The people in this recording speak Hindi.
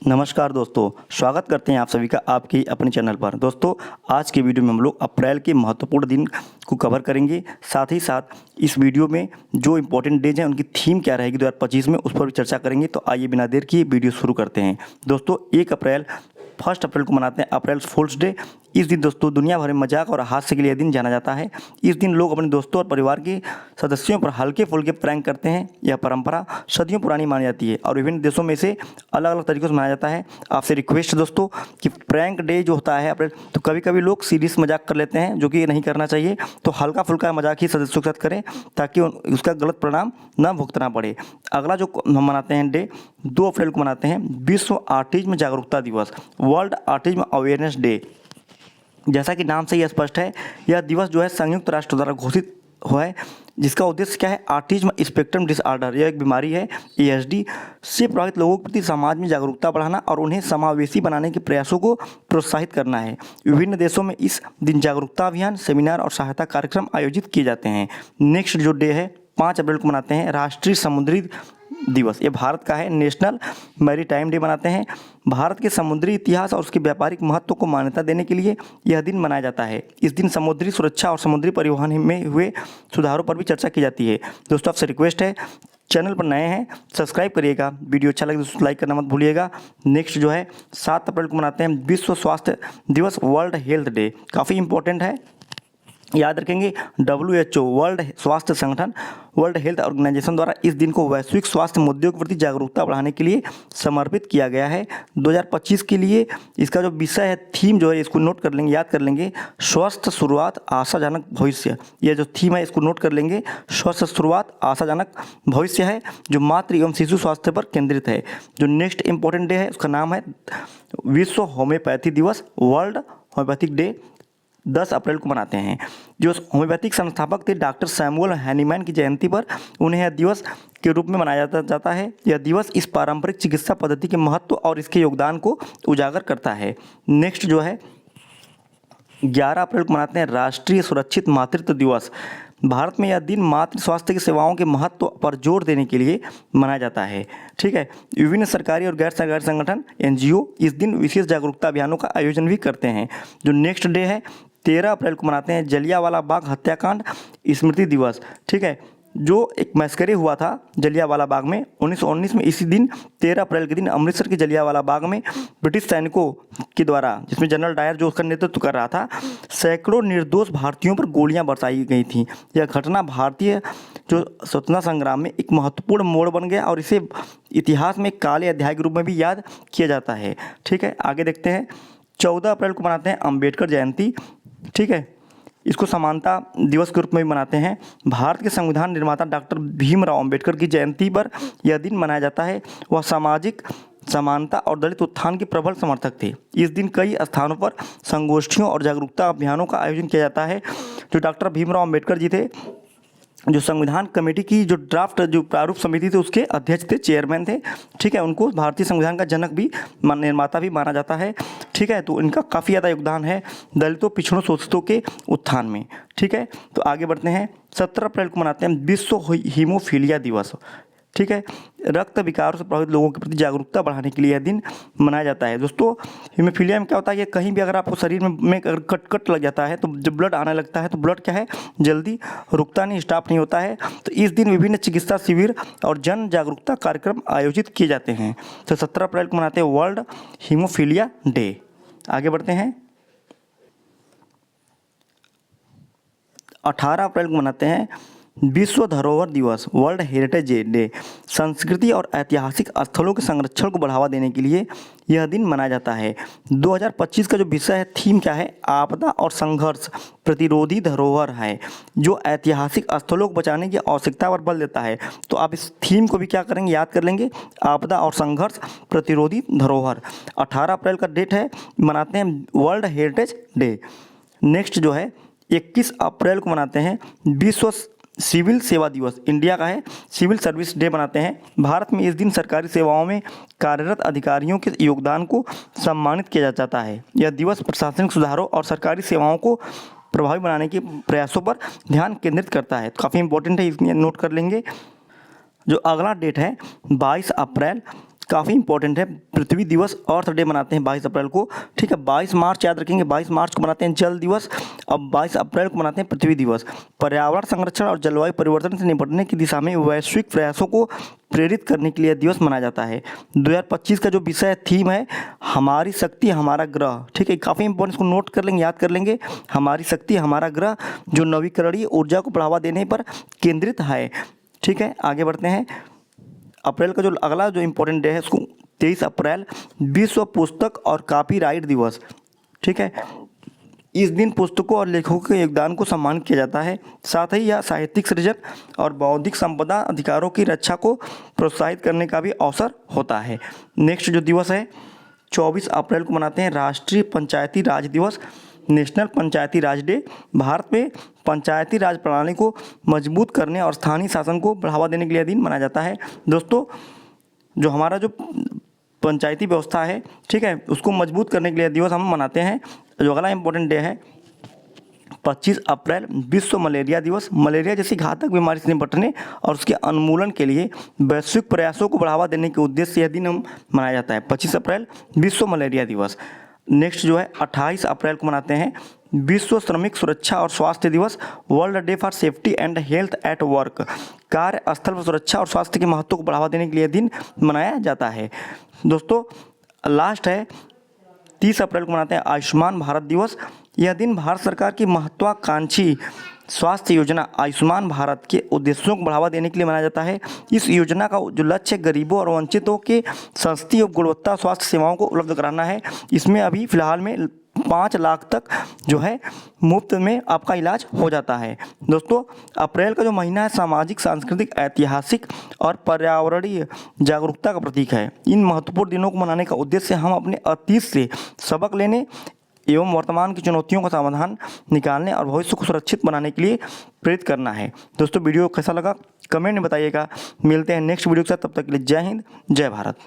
नमस्कार दोस्तों, स्वागत करते हैं आप सभी का आपके अपने चैनल पर। दोस्तों, आज के वीडियो में हम लोग अप्रैल के महत्वपूर्ण दिन को कवर करेंगे। साथ ही साथ इस वीडियो में जो इम्पोर्टेंट डेज हैं उनकी थीम क्या रहेगी 2025 में, उस पर भी चर्चा करेंगे। तो आइए बिना देर किए वीडियो शुरू करते हैं। दोस्तों, 1 अप्रैल को मनाते हैं अप्रैल फूल्स डे। इस दिन दोस्तों दुनिया भर में मजाक और हास्य के लिए दिन जाना जाता है। इस दिन लोग अपने दोस्तों और परिवार के सदस्यों पर हल्के फुल्के प्रैंक करते हैं। यह परंपरा सदियों पुरानी मानी जाती है और विभिन्न देशों में इसे अलग अलग तरीकों से मनाया जाता है। आपसे रिक्वेस्ट है दोस्तों कि प्रैंक डे जो होता है अप्रैल, तो कभी कभी लोग सीरियस मजाक कर लेते हैं, जो कि नहीं करना चाहिए। तो हल्का फुल्का मजाक ही सदस्यों के साथ करें ताकि उसका गलत परिणाम न भुगतना पड़े। अगला जो हम मनाते हैं डे 2 अप्रैल को मनाते हैं विश्व ऑटिज्म जागरूकता दिवस, वर्ल्ड ऑटिज्म अवेयरनेस डे। जैसा कि नाम से ही स्पष्ट है, यह दिवस जो है संयुक्त राष्ट्र द्वारा घोषित हुआ है, जिसका उद्देश्य क्या है, ऑटिज्म स्पेक्ट्रम डिसऑर्डर, यह एक बीमारी है ASD से प्रभावित लोगों के प्रति समाज में जागरूकता बढ़ाना और उन्हें समावेशी बनाने के प्रयासों को प्रोत्साहित करना है। विभिन्न देशों में इस दिन जागरूकता अभियान, सेमिनार और सहायता कार्यक्रम आयोजित किए जाते हैं। नेक्स्ट जो डे है 5 अप्रैल को मनाते हैं राष्ट्रीय समुद्री दिवस। ये भारत का है, नेशनल मैरीटाइम डे मनाते हैं। भारत के समुद्री इतिहास और उसके व्यापारिक महत्व को मान्यता देने के लिए यह दिन मनाया जाता है। इस दिन समुद्री सुरक्षा और समुद्री परिवहन में हुए सुधारों पर भी चर्चा की जाती है। दोस्तों, आपसे रिक्वेस्ट है, चैनल पर नए हैं सब्सक्राइब करिएगा, वीडियो अच्छा लगे तो लाइक करना मत भूलिएगा। नेक्स्ट जो है 7 अप्रैल को मनाते हैं विश्व स्वास्थ्य दिवस, वर्ल्ड हेल्थ डे। काफ़ी इंपॉर्टेंट है, याद रखेंगे। WHO वर्ल्ड स्वास्थ्य संगठन, वर्ल्ड हेल्थ ऑर्गेनाइजेशन द्वारा इस दिन को वैश्विक स्वास्थ्य मुद्दों के प्रति जागरूकता बढ़ाने के लिए समर्पित किया गया है। 2025 के लिए इसका जो विषय है, थीम जो है, इसको नोट कर लेंगे, याद कर लेंगे, स्वस्थ शुरुआत आशाजनक भविष्य। ये जो थीम है इसको नोट कर लेंगे, स्वस्थ शुरुआत आशाजनक भविष्य है, जो मातृ एवं शिशु स्वास्थ्य पर केंद्रित है। जो नेक्स्ट इंपॉर्टेंट डे है उसका नाम है विश्व होम्योपैथी दिवस, वर्ल्ड होम्योपैथिक डे, 10 अप्रैल को मनाते हैं। जो होम्योपैथिक संस्थापक थे डॉक्टर सैमुअल हैनीमैन की जयंती पर उन्हें यह दिवस के रूप में मनाया जाता है। यह दिवस इस पारंपरिक चिकित्सा पद्धति के महत्व और इसके योगदान को उजागर करता है। नेक्स्ट जो है 11 अप्रैल को मनाते हैं राष्ट्रीय सुरक्षित मातृत्व दिवस। भारत में यह दिन मातृ स्वास्थ्य की सेवाओं के महत्व पर जोर देने के लिए मनाया जाता है। ठीक है, विभिन्न सरकारी और गैर सरकारी संगठन NGO इस दिन विशेष जागरूकता अभियानों का आयोजन भी करते हैं। जो नेक्स्ट डे है 13 अप्रैल को मनाते हैं जलियांवाला बाग हत्याकांड स्मृति दिवस। ठीक है, जो एक मस्करी हुआ था जलियांवाला बाग में 1919 में, इसी दिन 13 अप्रैल के दिन अमृतसर के जलियांवाला बाग में ब्रिटिश सैनिकों के द्वारा, जिसमें जनरल डायर जो उसका नेतृत्व कर रहा था, सैकड़ों निर्दोष भारतीयों पर गोलियां बरसाई गई थी। यह घटना भारतीय जो स्वतंत्रता संग्राम में एक महत्वपूर्ण मोड़ बन गया और इसे इतिहास में काले अध्याय के रूप में भी याद किया जाता है। ठीक है, आगे देखते हैं। 14 अप्रैल को मनाते हैं अम्बेडकर जयंती। ठीक है, इसको समानता दिवस के रूप में भी मनाते हैं। भारत के संविधान निर्माता डॉक्टर भीमराव अंबेडकर की जयंती पर यह दिन मनाया जाता है। वह सामाजिक समानता और दलित उत्थान के प्रबल समर्थक थे। इस दिन कई स्थानों पर संगोष्ठियों और जागरूकता अभियानों का आयोजन किया जाता है। जो डॉक्टर भीमराव अंबेडकर जी थे, जो संविधान कमेटी की जो ड्राफ्ट जो प्रारूप समिति थे उसके अध्यक्ष थे, चेयरमैन थे। ठीक है, उनको भारतीय संविधान का जनक भी, निर्माता भी माना जाता है। ठीक है, तो इनका काफ़ी ज़्यादा योगदान है दलितों, पिछड़ों, शोषितों के उत्थान में। ठीक है, तो आगे बढ़ते हैं। 17 अप्रैल को मनाते हैं विश्व हीमोफीलिया दिवस। ठीक है, रक्त विकारों से प्रभावित लोगों के प्रति जागरूकता बढ़ाने के लिए यह दिन मनाया जाता है। दोस्तों, हीमोफीलिया में क्या होता है कि कहीं भी अगर आपको शरीर में अगर कट लग जाता है, तो जब ब्लड आने लगता है तो ब्लड क्या है, जल्दी रुकता नहीं, स्टॉप नहीं होता है। तो इस दिन विभिन्न चिकित्सा शिविर और जन जागरूकता कार्यक्रम आयोजित किए जाते हैं। तो 17 अप्रैल को मनाते हैं वर्ल्ड हीमोफीलिया डे। आगे बढ़ते हैं। 18 अप्रैल को मनाते हैं विश्व धरोहर दिवस, वर्ल्ड हेरिटेज डे। संस्कृति और ऐतिहासिक स्थलों के संरक्षण को बढ़ावा देने के लिए यह दिन मनाया जाता है। 2025 का जो विषय है, थीम क्या है, आपदा और संघर्ष प्रतिरोधी धरोहर है, जो ऐतिहासिक स्थलों को बचाने की आवश्यकता पर बल देता है। तो आप इस थीम को भी क्या करेंगे, याद कर लेंगे, आपदा और संघर्ष प्रतिरोधी धरोहर। 18 अप्रैल का डेट है, मनाते हैं वर्ल्ड हेरिटेज डे। नेक्स्ट जो है 21 अप्रैल को मनाते हैं विश्व सिविल सेवा दिवस। इंडिया का है, सिविल सर्विस डे मनाते हैं। भारत में इस दिन सरकारी सेवाओं में कार्यरत अधिकारियों के योगदान को सम्मानित किया जाता है। यह दिवस प्रशासनिक सुधारों और सरकारी सेवाओं को प्रभावी बनाने के प्रयासों पर ध्यान केंद्रित करता है। काफ़ी इंपॉर्टेंट है, इसलिए नोट कर लेंगे। जो अगला डेट है 22 अप्रैल काफ़ी इंपॉर्टेंट है। पृथ्वी दिवस अर्थ डे मनाते हैं 22 अप्रैल को, ठीक है। 22 मार्च याद रखेंगे, 22 मार्च को मनाते हैं जल दिवस, अब 22 अप्रैल को मनाते हैं पृथ्वी दिवस। पर्यावरण संरक्षण और जलवायु परिवर्तन से निपटने की दिशा में वैश्विक प्रयासों को प्रेरित करने के लिए दिवस मनाया जाता है। 2025 का जो विषय थीम है, हमारी शक्ति हमारा ग्रह, ठीक है। काफ़ी इंपॉर्टेंट, इसको नोट कर लेंगे, याद कर लेंगे। हमारी शक्ति हमारा ग्रह, जो नवीकरणीय ऊर्जा को बढ़ावा देने पर केंद्रित है, ठीक है। आगे बढ़ते हैं। अप्रैल का जो अगला जो इम्पोर्टेंट डे है उसको 23 अप्रैल विश्व पुस्तक और कॉपीराइट दिवस, ठीक है। इस दिन पुस्तकों और लेखकों के योगदान को सम्मानित किया जाता है। साथ ही यह साहित्यिक सृजन और बौद्धिक संपदा अधिकारों की रक्षा को प्रोत्साहित करने का भी अवसर होता है। नेक्स्ट जो दिवस है 24 अप्रैल को मनाते हैं राष्ट्रीय पंचायती राज दिवस, नेशनल पंचायती राज डे। भारत में पंचायती राज प्रणाली को मजबूत करने और स्थानीय शासन को बढ़ावा देने के लिए दिन मनाया जाता है। दोस्तों, जो हमारा जो पंचायती व्यवस्था है, ठीक है, उसको मजबूत करने के लिए दिवस हम मनाते हैं। जो अगला इम्पोर्टेंट डे है 25 अप्रैल विश्व मलेरिया दिवस। मलेरिया जैसी घातक बीमारी से निपटने और उसके उन्मूलन के लिए वैश्विक प्रयासों को बढ़ावा देने के उद्देश्य से यह दिन हम मनाया जाता है। 25 अप्रैल विश्व मलेरिया दिवस। नेक्स्ट जो है 28 अप्रैल को मनाते हैं विश्व श्रमिक सुरक्षा और स्वास्थ्य दिवस, world day for safety and health at work. कार्यस्थल पर सुरक्षा और स्वास्थ्य के महत्व को बढ़ावा देने के लिए दिन मनाया जाता है। दोस्तों, लास्ट है 30 अप्रैल को मनाते हैं आयुष्मान भारत दिवस। यह दिन भारत सरकार की महत्वाकांक्षी स्वास्थ्य योजना आयुष्मान भारत के उद्देश्यों को बढ़ावा देने के लिए मनाया जाता है। इस योजना का जो लक्ष्य गरीबों और वंचितों के सस्ती और गुणवत्ता स्वास्थ्य सेवाओं को उपलब्ध कराना है। इसमें अभी फ़िलहाल में 5 लाख तक जो है मुफ्त में आपका इलाज हो जाता है। दोस्तों, अप्रैल का जो महीना है सामाजिक, सांस्कृतिक, ऐतिहासिक और पर्यावरणीय जागरूकता का प्रतीक है। इन महत्वपूर्ण दिनों को मनाने का उद्देश्य हम अपने अतीत से सबक लेने एवं वर्तमान की चुनौतियों का समाधान निकालने और भविष्य को सुरक्षित बनाने के लिए प्रेरित करना है। दोस्तों, वीडियो कैसा लगा कमेंट में बताइएगा। मिलते हैं नेक्स्ट वीडियो के साथ, तब तक के लिए जय हिंद, जय भारत।